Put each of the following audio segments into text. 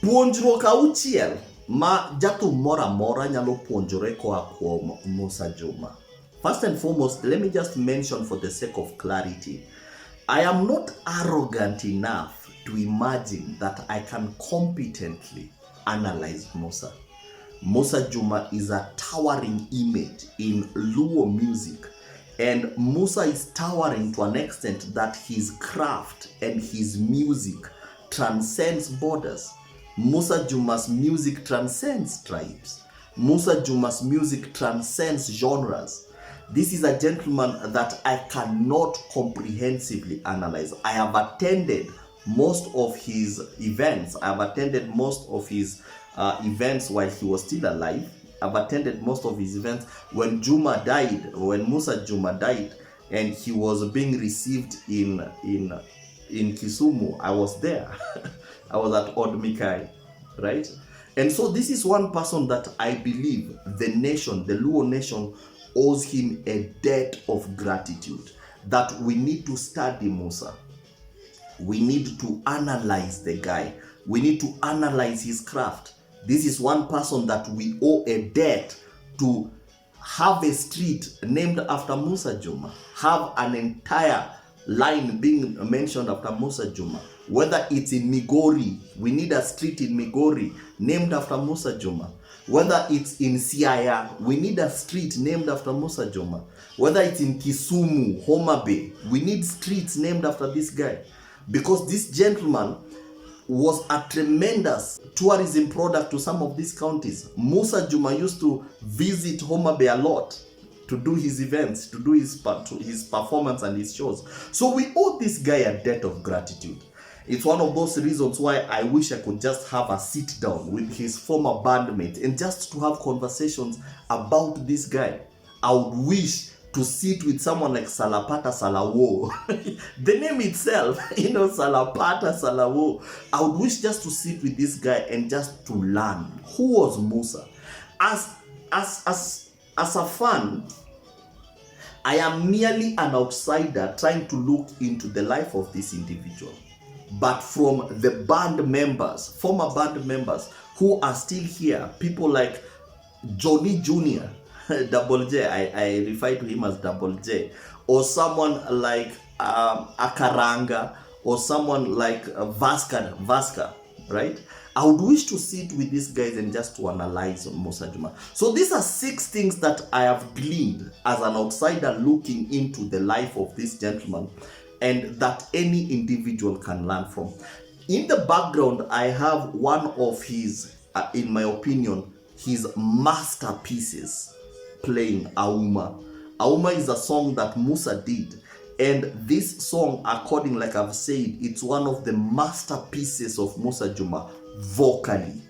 Puonjruok auchiel ma jathum moro amora nyalo puonjore koa kuom Musa Juma. First and foremost, let me just mention for the sake of clarity, I am not arrogant enough to imagine that I can competently analyze Musa. Musa Juma is a towering image in Luo music, and Musa is towering to an extent that his craft and his music transcends borders. Musa Juma's music transcends tribes. Musa Juma's music transcends genres. This is a gentleman that I cannot comprehensively analyze. I have attended most of his events. I have attended most of his events while he was still alive. I've attended most of his events when Juma died, when Musa Juma died, and he was being received in Kisumu. I was there. I was at Odd Mikai, right? And so this is one person that I believe the nation, the Luo nation, owes him a debt of gratitude, that we need to study Musa. We need to analyze the guy. We need to analyze his craft. This is one person that we owe a debt to have a street named after Musa Juma, have an entire line being mentioned after Musa Juma. Whether it's in Migori, we need a street in Migori named after Musa Juma. Whether it's in Siaya, we need a street named after Musa Juma. Whether it's in Kisumu, Homa Bay, we need streets named after this guy. Because this gentleman was a tremendous tourism product to some of these counties. Musa Juma used to visit Homa Bay a lot to do his events, to do his performance and his shows. So we owe this guy a debt of gratitude. It's one of those reasons why I wish I could just have a sit down with his former bandmate and just to have conversations about this guy. I would wish to sit with someone like Salapata Salawo. The name itself, Salapata Salawo. I would wish just to sit with this guy and just to learn who was Musa. As a fan, I am merely an outsider trying to look into the life of this individual. But from the band members, former band members who are still here, people like Johnny Jr., Double J, I refer to him as Double J, or someone like Akaranga, or someone like Vasca, right? I would wish to sit with these guys and just to analyze Musa Juma. So these are 6 things that I have gleaned as an outsider looking into the life of this gentleman, and that any individual can learn from. In the background, I have one of his, in my opinion, his masterpieces playing Auma. Auma is a song that Musa did. And this song, according, like I've said, it's one of the masterpieces of Musa Juma, vocally.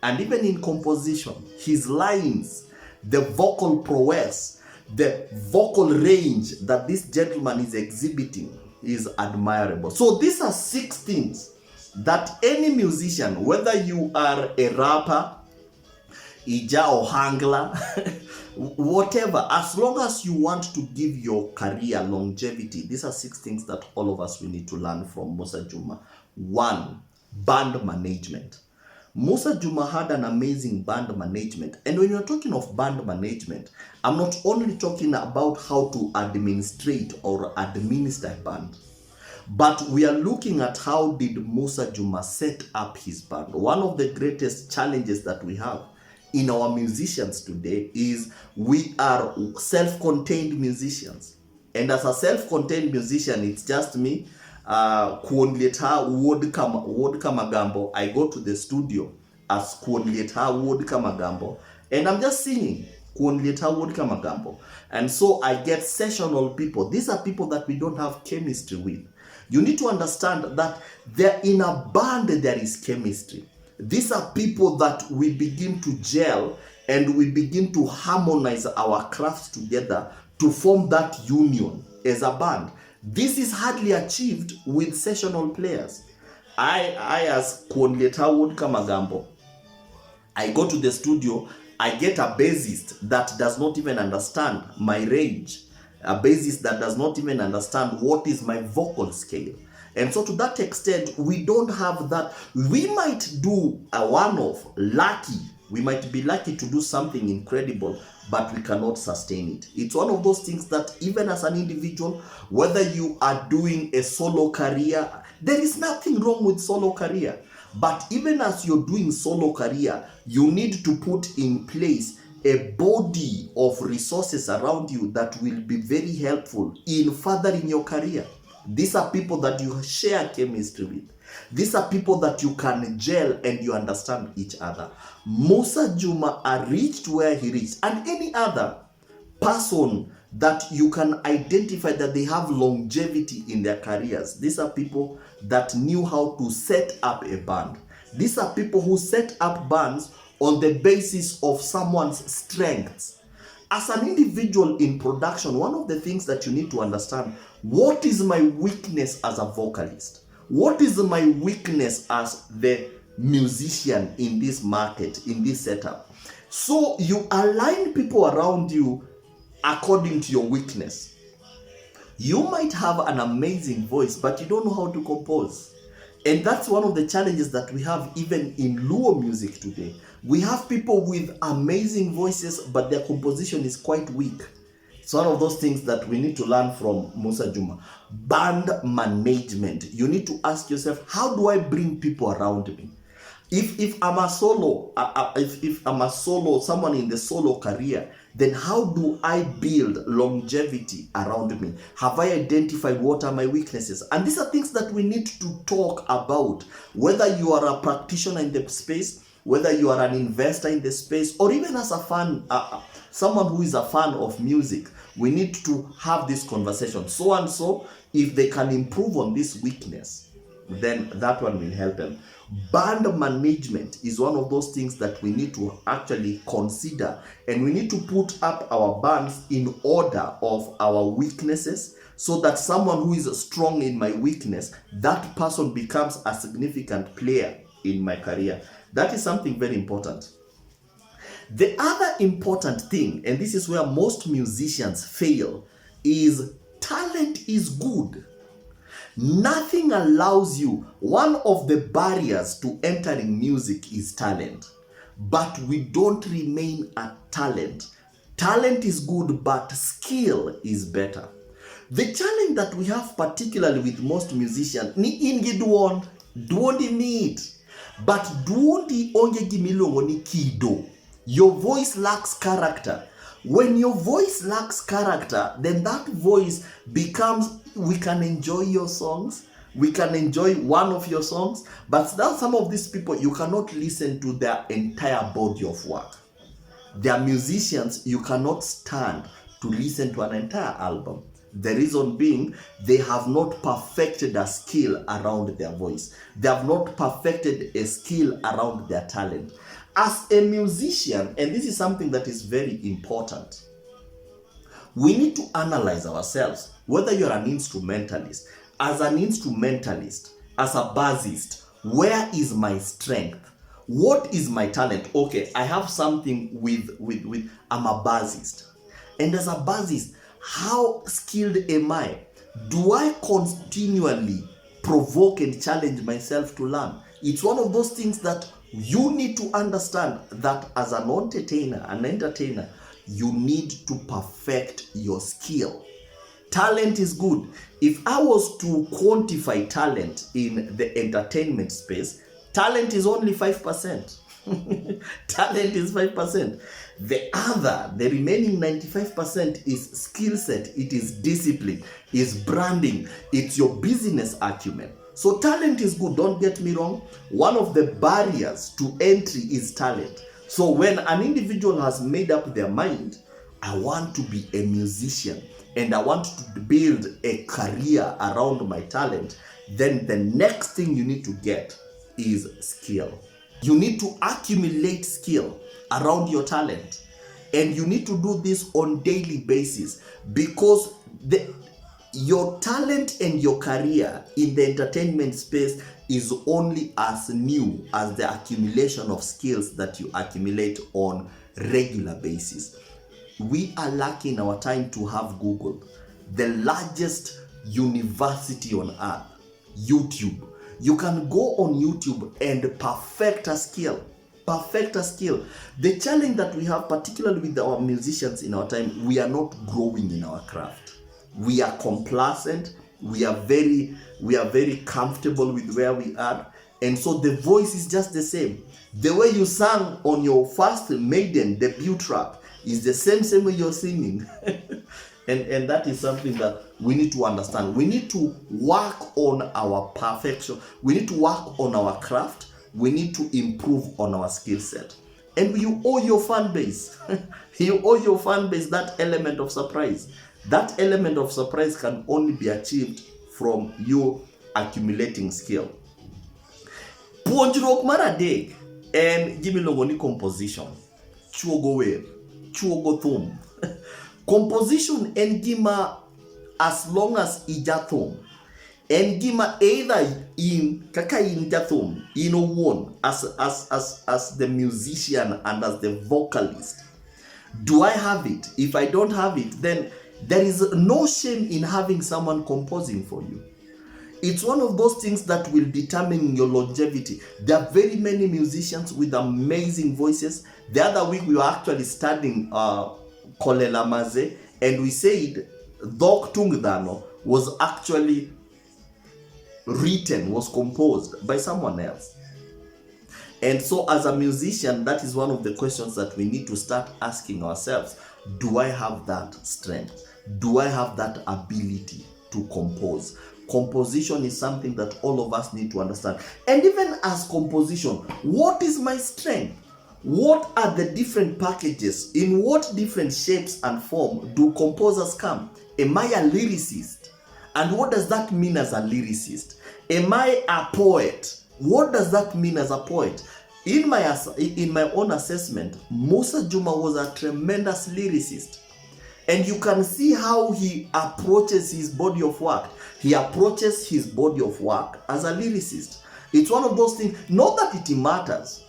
And even in composition, his lines, the vocal prowess, the vocal range that this gentleman is exhibiting is admirable. So these are 6 things that any musician, whether you are a rapper, ija or hangler, whatever, as long as you want to give your career longevity, these are 6 things that all of us will need to learn from Musa Juma. 1, band management. Musa Juma had an amazing band management. And when you're talking of band management, I'm not only talking about how to administrate or administer a band, but we are looking at how did Musa Juma set up his band. One of the greatest challenges that we have in our musicians today is we are self-contained musicians. And as a self-contained musician, it's just me. Kuonlieta Wodka Magambo. I go to the studio as Kuonlieta Wodka Magambo, and I'm just singing Kuonlieta Wodka Magambo. And so I get sessional people. These are people that we don't have chemistry with. You need to understand that in a band there is chemistry. These are people that we begin to gel and we begin to harmonize our crafts together to form that union as a band. This is hardly achieved with sessional players. I as Kuonlieta Wodka Magambo, I go to the studio, I get a bassist that does not even understand my range, a bassist that does not even understand what is my vocal scale. And so to that extent, we don't have that. We might do a one-off, lucky. We might be lucky to do something incredible, but we cannot sustain it. It's one of those things that even as an individual, whether you are doing a solo career, there is nothing wrong with solo career. But even as you're doing solo career, you need to put in place a body of resources around you that will be very helpful in furthering your career. These are people that you share chemistry with. These are people that you can gel and you understand each other. Musa Juma reached where he reached, and any other person that you can identify that they have longevity in their careers. These are people that knew how to set up a band. These are people who set up bands on the basis of someone's strengths. As an individual in production, one of the things that you need to understand, what is my weakness as a vocalist? What is my weakness as the musician in this market, in this setup? So you align people around you according to your weakness. You might have an amazing voice, but you don't know how to compose. And that's one of the challenges that we have even in Luo music today. We have people with amazing voices, but their composition is quite weak. It's one of those things that we need to learn from Musa Juma. Band management. You need to ask yourself, how do I bring people around me? If I'm a solo, if I'm a solo, someone in the solo career, then how do I build longevity around me? Have I identified what are my weaknesses? And these are things that we need to talk about. Whether you are a practitioner in the space, whether you are an investor in the space, or even as a fan, someone who is a fan of music, we need to have this conversation. So and so, if they can improve on this weakness, then that one will help them. Band management is one of those things that we need to actually consider, and we need to put up our bands in order of our weaknesses, so that someone who is strong in my weakness, that person becomes a significant player in my career. That is something very important. The other important thing, and this is where most musicians fail, is talent is good. Nothing allows you. One of the barriers to entering music is talent. But we don't remain at talent. Talent is good, but skill is better. The challenge that we have, particularly with most musicians, ni ingi duondi meet. But duondi onge gimilongo ni kido. Your voice lacks character. When your voice lacks character, then that voice becomes, we can enjoy your songs, we can enjoy one of your songs, but now some of these people, you cannot listen to their entire body of work. They are musicians, you cannot stand to listen to an entire album. The reason being, they have not perfected a skill around their voice. They have not perfected a skill around their talent. As a musician, and this is something that is very important, we need to analyze ourselves, whether you're an instrumentalist. As an instrumentalist, as a bassist, where is my strength? What is my talent? Okay, I have something with I'm a bassist. And as a bassist, how skilled am I? Do I continually provoke and challenge myself to learn? It's one of those things that you need to understand, that as an entertainer, you need to perfect your skill. Talent is good. If I was to quantify talent in the entertainment space, talent is only 5%. Talent is 5%. The remaining 95% is skill set, it is discipline, is branding, it's your business acumen. So talent is good, don't get me wrong. One of the barriers to entry is talent. So when an individual has made up their mind, I want to be a musician and I want to build a career around my talent, then the next thing you need to get is skill. You need to accumulate skill around your talent, and you need to do this on daily basis, because your talent and your career in the entertainment space is only as new as the accumulation of skills that you accumulate on regular basis. We are lucky in our time to have Google, the largest university on earth. YouTube. You can go on YouTube and perfect a skill. Perfect a skill. The challenge that we have, particularly with our musicians in our time, we are not growing in our craft. We are complacent. We are very comfortable with where we are. And so the voice is just the same. The way you sang on your first Maiden debut track is the same way you're singing. and that is something that we need to understand. We need to work on our perfection. We need to work on our craft. We need to improve on our skill set. And you owe your fan base. You owe your fan base that element of surprise. That element of surprise can only be achieved from you accumulating skill. Puonjruok mar adek en gimiluongo ni composition. Chuogo wer, chuogo thum. Composition en gima, as long as ija thum, en gima either in kaka in jathum, in owuon as the musician and as the vocalist. Do I have it? If I don't have it, then there is no shame in having someone composing for you. It's one of those things that will determine your longevity. There are very many musicians with amazing voices. The other week we were actually studying Kolela Maze, and we said Dok Tungdano was actually was composed by someone else. And so as a musician, that is one of the questions that we need to start asking ourselves. Do I have that strength? Do I have that ability to compose? Composition is something that all of us need to understand. And even as composition, what is my strength? What are the different packages? In what different shapes and form do composers come? Am I a lyricist? And what does that mean as a lyricist? Am I a poet? What does that mean as a poet? In my own assessment, Musa Juma was a tremendous lyricist. And you can see how he approaches his body of work. He approaches his body of work as a lyricist. It's one of those things, not that it matters,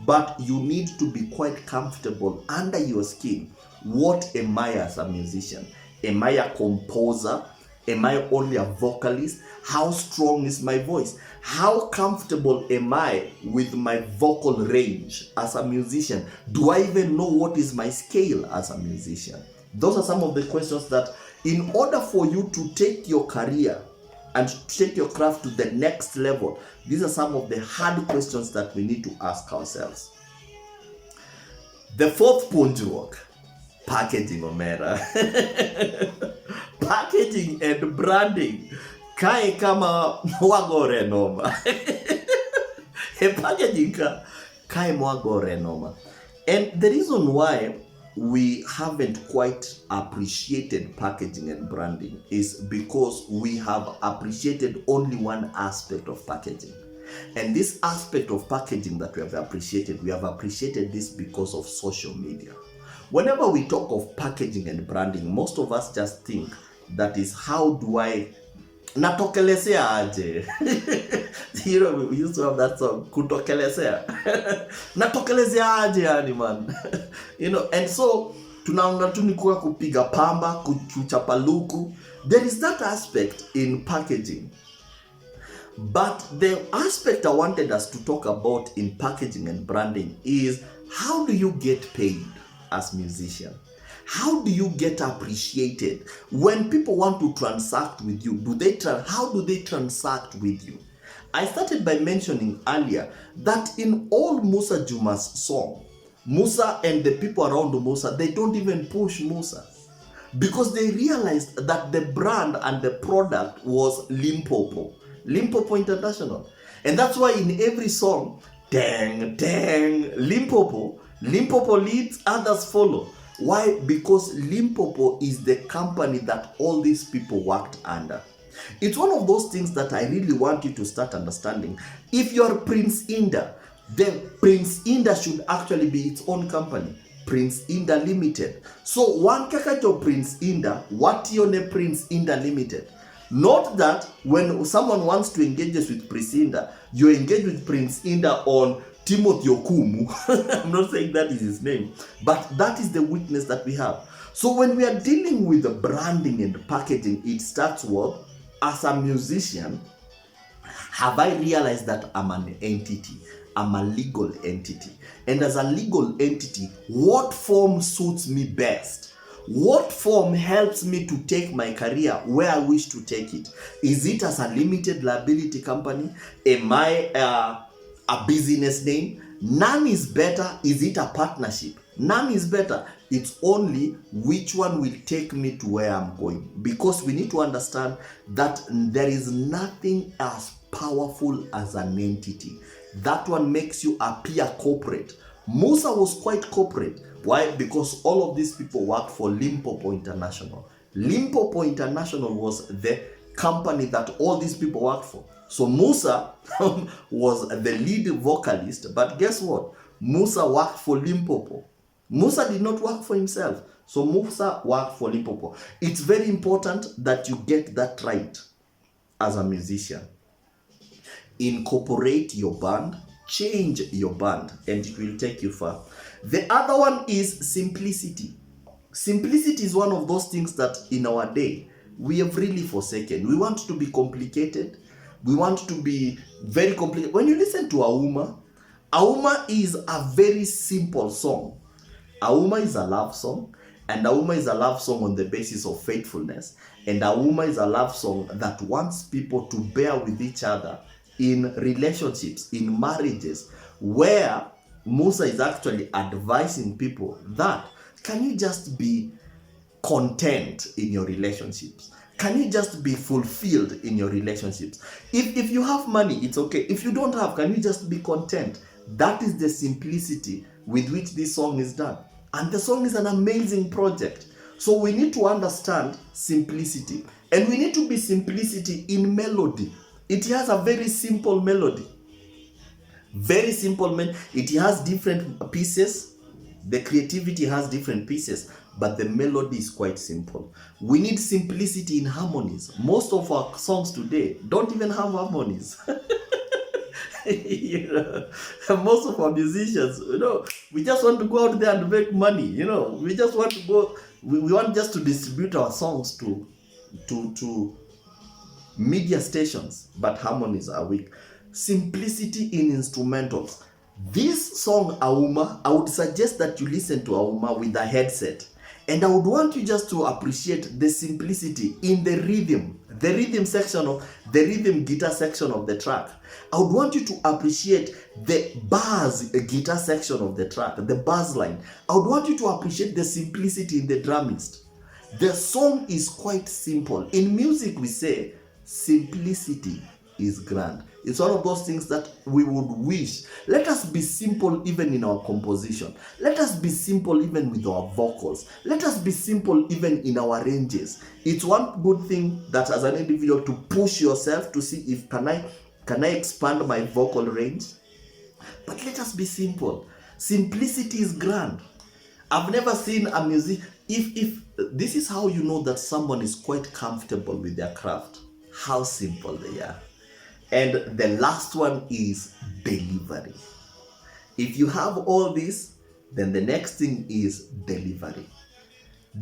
but you need to be quite comfortable under your skin. What am I as a musician? Am I a composer? Am I only a vocalist? How strong is my voice? How comfortable am I with my vocal range as a musician? Do I even know what is my scale as a musician? Those are some of the questions that, in order for you to take your career and to take your craft to the next level, these are some of the hard questions that we need to ask ourselves. The fourth puonjruok, packaging omera. Packaging and branding. Kai kama wagore noma. Packaging kai wagore noma. And the reason why we haven't quite appreciated packaging and branding is because we have appreciated only one aspect of packaging. And this aspect of packaging that we have appreciated this because of social media. Whenever we talk of packaging and branding, most of us just think that is, how do I natokelesea aje? You know, we used to have that song, kutokelesea. Natokelesea aje yani man. You know, and so tunaanga tu ni kwa kupiga pamba, kuchapa luku. There is that aspect in packaging. But the aspect I wanted us to talk about in packaging and branding is, how do you get paid as musician? How do you get appreciated? When people want to transact with you, how do they transact with you? I started by mentioning earlier that in all Musa Juma's song, Musa and the people around Musa, they don't even push Musa, because they realized that the brand and the product was Limpopo International. And that's why in every song, dang, Limpopo leads, others follow. Why? Because Limpopo is the company that all these people worked under. It's one of those things that I really want you to start understanding. If you're Prince Inda, then Prince Inda should actually be its own company, Prince Inda Limited. So one kakajo Prince Inda, what yone Prince Inda Limited. Not that when someone wants to engage us with Prince Inda, you engage with Prince Inda on Timothy Okumu. I'm not saying that is his name, but that is the witness that we have. So when we are dealing with the branding and packaging, it starts with as a musician, have I realized that I'm an entity? I'm a legal entity. And as a legal entity, what form suits me best? What form helps me to take my career where I wish to take it? Is it as a limited liability company? Am I a business name? None is better. Is it a partnership? None is better. It's only which one will take me to where I'm going. Because we need to understand that there is nothing as powerful as an entity. That one makes you appear corporate. Musa was quite corporate. Why? Because all of these people worked for Limpopo International. Limpopo International was the company that all these people worked for. So Musa was the lead vocalist, but guess what? Musa worked for Limpopo. Musa did not work for himself. So Musa worked for Limpopo. It's very important that you get that right as a musician. Incorporate your band, change your band, and it will take you far. The other one is simplicity. Simplicity is one of those things that in our day we have really forsaken. We want to be complicated. We want to be very complicated. When you listen to Auma is a very simple song. Auma is a love song, and Auma is a love song on the basis of faithfulness, and Auma is a love song that wants people to bear with each other in relationships, in marriages, where Musa is actually advising people that can you just be content in your relationships? Can you just be fulfilled in your relationships? If you have money, it's okay. If you don't have, can you just be content? That is the simplicity with which this song is done. And the song is an amazing project. So we need to understand simplicity. And we need to be simplicity in melody. It has a very simple melody. Very simple melody. It has different pieces. The creativity has different pieces, but the melody is quite simple. We need simplicity in harmonies. Most of our songs today don't even have harmonies. Most of our musicians, we just want to go out there and make money. We just want to go. We want just to distribute our songs to media stations, but harmonies are weak. Simplicity in instrumentals. This song Auma, I would suggest that you listen to Auma with a headset, and I would want you just to appreciate the simplicity in the rhythm guitar section of the track. I would want you to appreciate the bass guitar section of the track, the bass line. I would want you to appreciate the simplicity in the drummist. The song is quite simple. In music we say simplicity is grand. It's one of those things that we would wish. Let us be simple even in our composition. Let us be simple even with our vocals. Let us be simple even in our ranges. It's one good thing that as an individual to push yourself to see if can I expand my vocal range. But let us be simple. Simplicity is grand. I've never seen a music. If this is how you know that someone is quite comfortable with their craft, how simple they are. And the last one is delivery. If you have all this, then the next thing is delivery.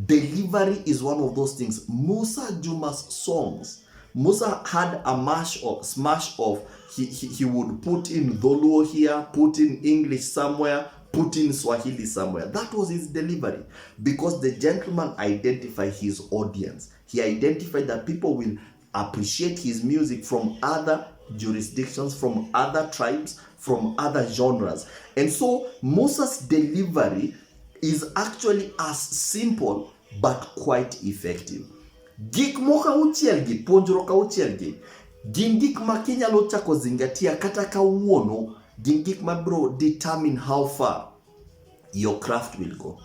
Delivery is one of those things. Musa Juma's songs, Musa had a smash of, he would put in Dholuo here, put in English somewhere, put in Swahili somewhere. That was his delivery, because the gentleman identified his audience. He identified that people will appreciate his music from other jurisdictions, from other tribes, from other genres. And so Musa's delivery is actually as simple but quite effective. Gik moka uchielgi, ponjro ka uchielgi, gin gik ma kinyalo chako zingatia kata kawuono, gin gik ma bro determine how far your craft will go.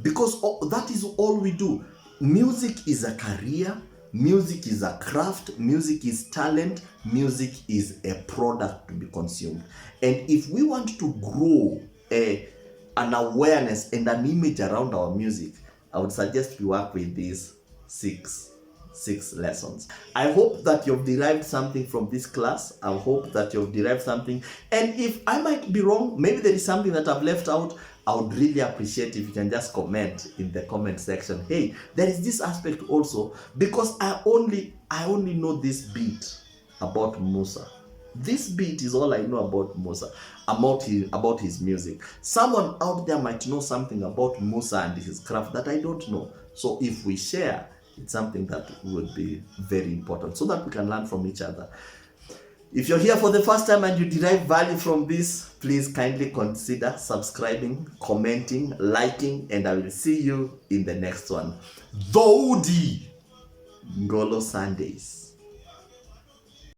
Because that is all we do. Music is a career. Music is a craft, music is talent, music is a product to be consumed. And if we want to grow an awareness and an image around our music, I would suggest we work with these six lessons. I hope that you've derived something from this class. I hope that you've derived something. And if I might be wrong, maybe there is something that I've left out, I would really appreciate if you can just comment in the comment section, hey, there is this aspect also, because I only know this beat about Musa. This beat is all I know about Musa, about his music. Someone out there might know something about Musa and his craft that I don't know. So if we share, it's something that would be very important so that we can learn from each other. If you're here for the first time and you derive value from this, please kindly consider subscribing, commenting, liking, and I will see you in the next one. Dodi Ngolo Sundays.